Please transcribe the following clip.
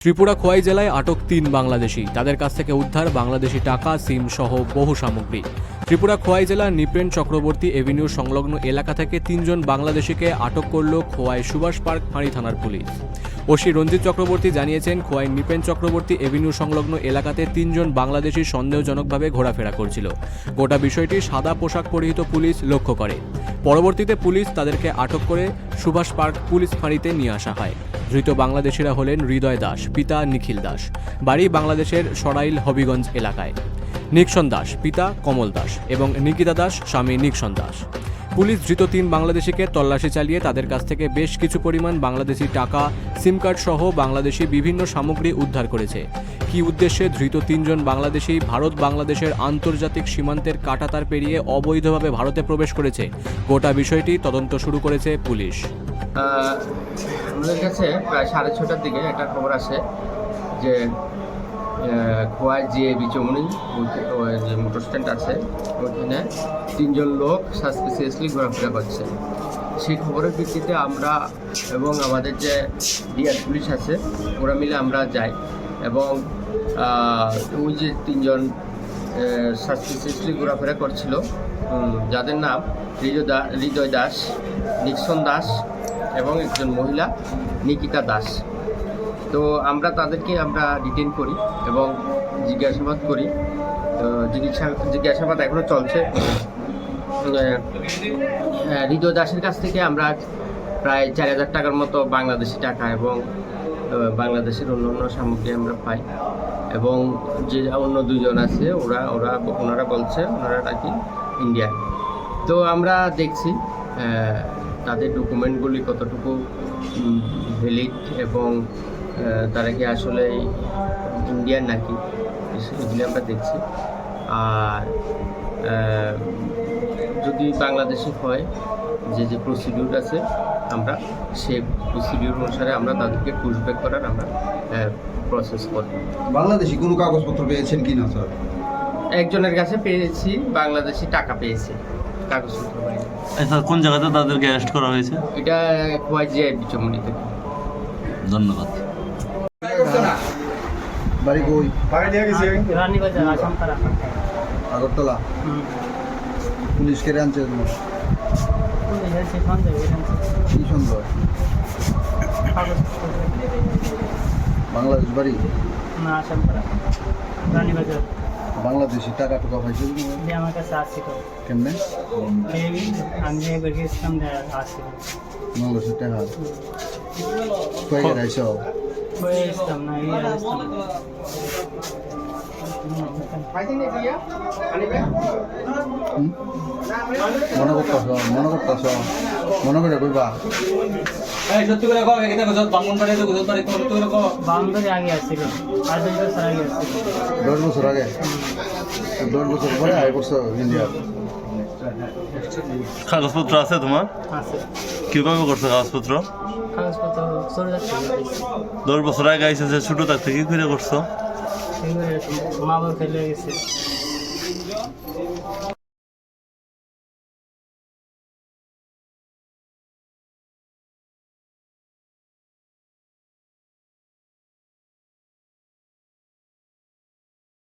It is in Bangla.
ত্রিপুরা খোয়াই জেলায় আটক ৩ বাংলাদেশি। তাদের কাছ থেকে উদ্ধার বাংলাদেশি টাকা, সিম সহ বহু সামগ্রী। ত্রিপুরা খোয়াই জেলার নিপেন চক্রবর্তী এভিনিউ সংলগ্ন এলাকা থেকে ৩ জন বাংলাদেশিকে আটক করল খোয়াই সুভাষ পার্ক ফাঁড়ি থানার পুলিশ। ওসি রঞ্জিত চক্রবর্তী জানিয়েছেন, খোয়াই নিপেন চক্রবর্তী এভিনিউ সংলগ্ন এলাকাতে ৩ জন বাংলাদেশি সন্দেহজনকভাবে ঘোরাফেরা করছিল। গোটা বিষয়টি সাদা পোশাক পরিহিত পুলিশ লক্ষ্য করে। পরবর্তীতে পুলিশ তাদেরকে আটক করে সুভাষ পার্ক পুলিশ ফাঁড়িতে নিয়ে আসা হয়। ধৃত বাংলাদেশিরা হলেন হৃদয় দাস, পিতা নিখিল দাস, বাড়ি বাংলাদেশের সরাইল হবিগঞ্জ এলাকায়; নিক্সন দাস, পিতা কমল দাস এবং নিকিতা দাস, স্বামী নিক্সন দাস। পুলিশ ধৃত ৩ বাংলাদেশিকে তল্লাশি চালিয়ে তাদের কাছ থেকে বেশ কিছু পরিমাণ বাংলাদেশি টাকা, সিম কার্ড সহ বাংলাদেশি বিভিন্ন সামগ্রী উদ্ধার করেছে। কী উদ্দেশ্যে ধৃত ৩ জন বাংলাদেশি ভারত বাংলাদেশের আন্তর্জাতিক সীমান্তের কাঁটাতার পেরিয়ে অবৈধভাবে ভারতে প্রবেশ করেছে, গোটা বিষয়টি তদন্ত শুরু করেছে পুলিশ। আমাদের কাছে প্রায় 6:30টার দিকে একটা খবর আসে যে খোয়াই জিএবি চমুনি যে মোটর স্ট্যান্ড আছে ওইখানে 3 জন লোক সাসপিসিয়াসলি ঘোরাফেরা করছে। সেই খবরের ভিত্তিতে আমরা এবং আমাদের যে ডিআর পুলিশ আছে ওরা মিলে আমরা যাই এবং ওই যে 3 জন সাসপিসিয়াসলি ঘোরাফেরা করছিল, যাদের নাম হৃদয় দাস, নিক্সন দাস এবং একজন মহিলা নিকিতা দাস। তো আমরা তাদেরকে ডিটেইন করি এবং জিজ্ঞাসাবাদ করি। জিজ্ঞাসাবাদ এখনও চলছে। হৃদয় দাসের কাছ থেকে আমরা প্রায় 4,000 টাকার মতো বাংলাদেশি টাকা এবং বাংলাদেশের অন্য সামগ্রী আমরা পাই এবং যে অন্য 2 জন আছে ওনারা বলছে ওনারা নাকি ইন্ডিয়ান। তো আমরা দেখছি তাদের ডকুমেন্টগুলি কতটুকু ভ্যালিড এবং তারা কি আসলে ইন্ডিয়ান নাকি, এগুলি আমরা দেখছি। আর যদি বাংলাদেশি হয় যে প্রসিডিউর আছে আমরা সেই প্রসিডিউর অনুসারে আমরা তাদেরকে পুশব্যাক করার আমরা প্রসেস করব। বাংলাদেশি কোনো কাগজপত্র পেয়েছেন কি না স্যার? একজনের কাছে পেয়েছি, বাংলাদেশি টাকা পেয়েছি, কাগজপত্র পাইনি। স্যার কোন জায়গাতে তাদেরকে অ্যারেস্ট করা হয়েছে? এটা খোয়াই জিআইবি চমুনি থেকে। ধন্যবাদ। বাড়ি কই? রানীবাজার, আসামপাড়া, আগরতলা। পুলিশ কেড়ে আনছে তোমার? কি সন্দেহ? বাংলাদেশ বাড়ি না, আসামপাড়া, রানীবাজার। বাংলাদেশি টাকা টুকা পাইছে যে আমার কাছে আসছিল কেমনে? আমি একবার গেছিলাম, আসছিল বাংলাদেশের টাকা কই গেছে? আসতাম না, মনে করতেছ মনে করে কইবা? বাউন্ডারি আগে আসছিল, আর 2 বছর আগে আসছিল। 10 বছর আগে? 10 বছর পরে আয় করছো ইন্ডিয়া? কাগজপত্র আছে তোমার? আছে। কিভাবে করছো কাগজপত্র? কাগজপত্র চলে যাচ্ছে। 10 বছর আগে আইসে যে ছোটো থাকতে কি করে করছো? মা বাবা ফেলে গেছে।